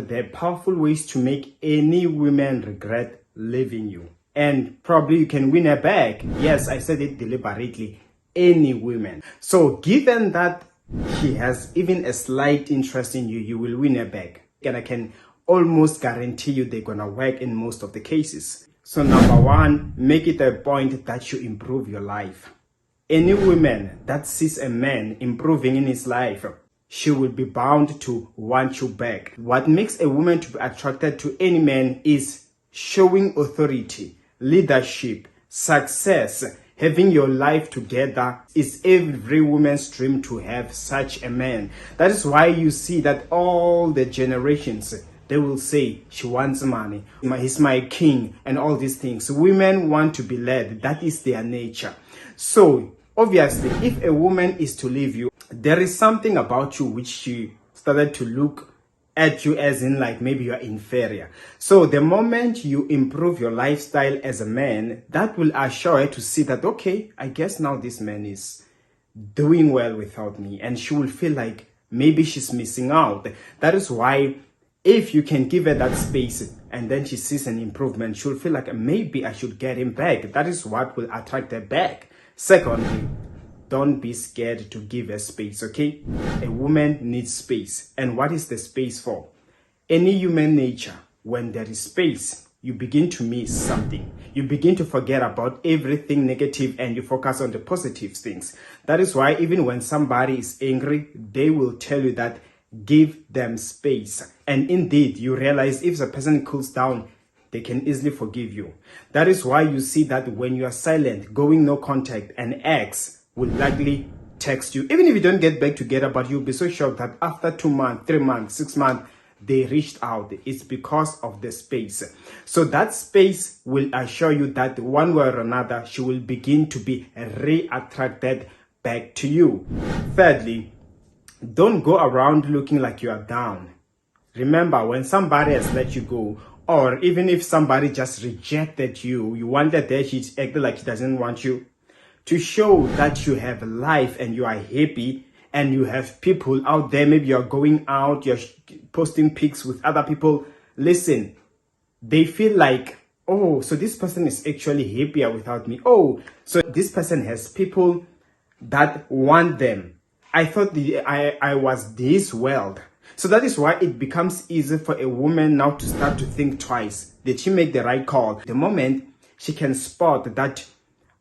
There are powerful ways to make any woman regret leaving you. And probably you can win her back. Yes, I said it deliberately. Any woman. So given that she has even a slight interest in you, you will win her back. And I can almost guarantee you they're gonna work in most of the cases. So number one, make it a point that you improve your life. Any woman that sees a man improving in his life, she will be bound to want you back. What makes a woman to be attracted to any man is showing authority, leadership, success. Having your life together is every woman's dream to have such a man. That is why you see that all the generations, they will say, she wants money, he's my king, and all these things. Women want to be led. That is their nature. So, obviously, if a woman is to leave you, there is something about you which she started to look at you as in like maybe you are inferior. So the moment you improve your lifestyle as a man, that will assure her to see that, okay, I guess now this man is doing well without me, and she will feel like maybe she's missing out. That is why if you can give her that space and then she sees an improvement, she'll feel like maybe I should get him back. That is what will attract her back. Secondly, don't be scared to give her space, okay? A woman needs space. And what is the space for? Any human nature, when there is space, you begin to miss something. You begin to forget about everything negative and you focus on the positive things. That is why even when somebody is angry, they will tell you that give them space. And indeed, you realize if the person cools down, they can easily forgive you. That is why you see that when you are silent, going no contact, an ex will likely text you. Even if you don't get back together, but you'll be so shocked that after 2 months, 3 months, 6 months, they reached out. It's because of the space. So that space will assure you that one way or another, she will begin to be re-attracted back to you. Thirdly, don't go around looking like you are down. Remember, when somebody has let you go, or even if somebody just rejected you, you wanted that she acted like she doesn't want you, to show that you have life and you are happy and you have people out there, maybe you're going out, you're posting pics with other people. Listen, they feel like, oh, so this person is actually happier without me. Oh, so this person has people that want them. I thought I was this world. So that is why it becomes easy for a woman now to start to think twice. Did she make the right call? The moment she can spot that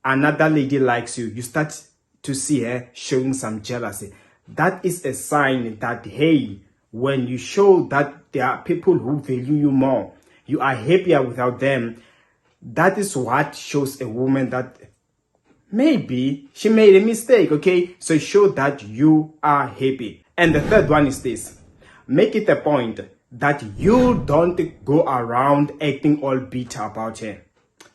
another lady likes you, you start to see her showing some jealousy. That is a sign that, hey, when you show that there are people who value you more, you are happier without them, that is what shows a woman that maybe she made a mistake, okay? So show that you are happy. And the third one is this. Make it a point that you don't go around acting all bitter about her,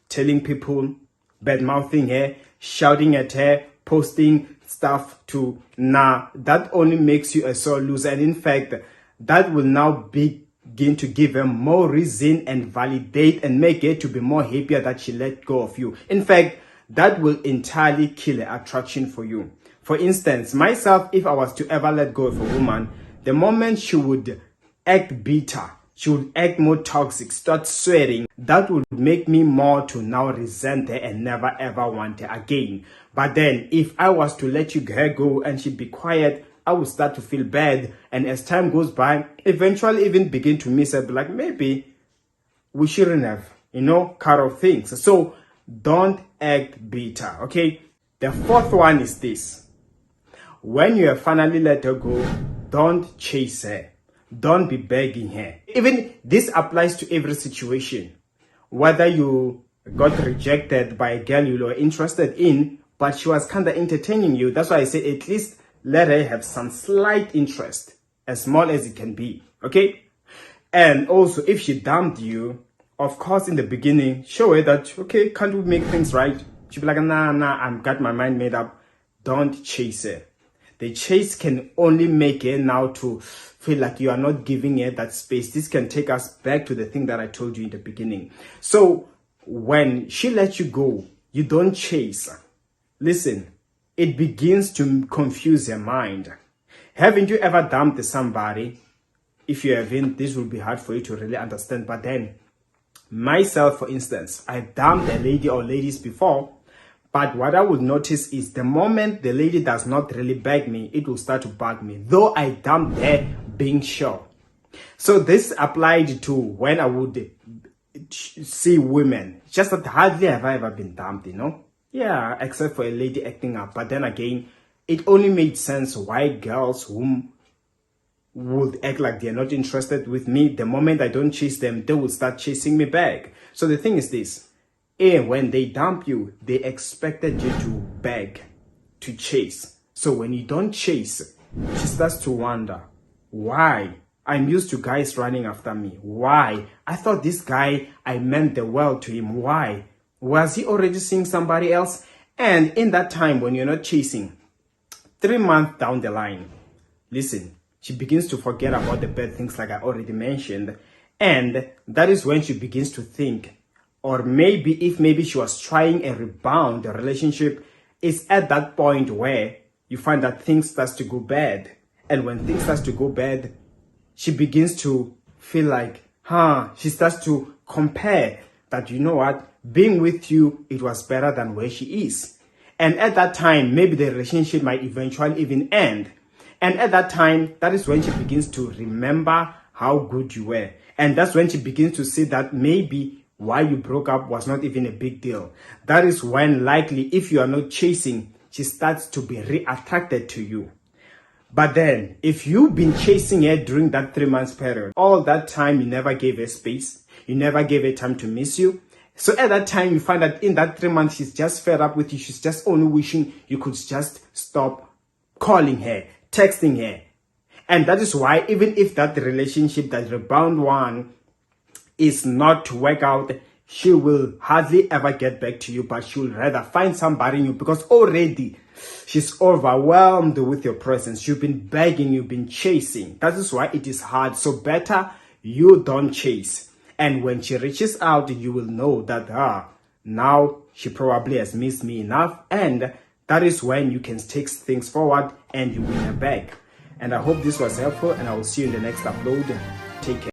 telling people, bad-mouthing her, shouting at her, posting stuff to that only makes you a sore loser. And in fact, that will now begin to give her more reason and validate and make her to be more happier that she let go of you. In fact, that will entirely kill her attraction for you. For instance, myself, if I was to ever let go of a woman, the moment she would act bitter, she would act more toxic, start swearing, that would make me more to now resent her and never ever want her again. But then if I was to let her go and she'd be quiet, I would start to feel bad. And as time goes by, eventually even begin to miss her, like maybe we shouldn't have, cut off things. So don't act bitter, okay? The fourth one is this. When you have finally let her go, don't chase her. Don't be begging her. Even this applies to every situation. Whether you got rejected by a girl you were interested in, but she was kind of entertaining you. That's why I say at least let her have some slight interest, as small as it can be, okay? And also, if she dumped you, of course, in the beginning, show her that, okay, can't we make things right? She'll be like, nah, I've got my mind made up. Don't chase her. The chase can only make her now to feel like you are not giving her that space. This can take us back to the thing that I told you in the beginning. So when she lets you go, you don't chase. Listen, it begins to confuse her mind. Haven't you ever dumped somebody if you haven't, this will be hard for you to really understand. But then, myself, for instance, I dumped a lady or ladies before, but what I would notice is the moment the lady does not really beg me, it will start to bug me, though I dumped her being sure. So this applied to when I would see women. Just that hardly have I ever been dumped, Yeah, except for a lady acting up. But then again, it only made sense why girls whom would act like they're not interested with me, the moment I don't chase them, they will start chasing me back. So the thing is this, when they dump you, they expected you to beg, to chase. So when you don't chase, she starts to wonder, why? I'm used to guys running after me. Why? I thought this guy, I meant the world to him. Why? Was he already seeing somebody else? And in that time when you're not chasing, 3 months down the line, listen, she begins to forget about the bad things like I already mentioned. And that is when she begins to think, or maybe she was trying a rebound, the relationship is at that point where you find that things starts to go bad. And when things starts to go bad, she begins to feel like, she starts to compare that, you know what, being with you, it was better than where she is. And at that time, maybe the relationship might eventually even end. And at that time, that is when she begins to remember how good you were. And that's when she begins to see that maybe why you broke up was not even a big deal. That is when likely, if you are not chasing, she starts to be re-attracted to you. But then, if you've been chasing her during that 3 months period, all that time you never gave her space, you never gave her time to miss you. So at that time, you find that in that 3 months, she's just fed up with you. She's just only wishing you could just stop calling her, texting her. And that is why, even if that relationship, that rebound one, is not to work out, she will hardly ever get back to you, but she will rather find somebody new because already she's overwhelmed with your presence. You've been begging, you've been chasing. That is why it is hard. So better you don't chase. And when she reaches out, you will know that now she probably has missed me enough. And that is when you can take things forward and you win her back. And I hope this was helpful, and I will see you in the next upload. Take care.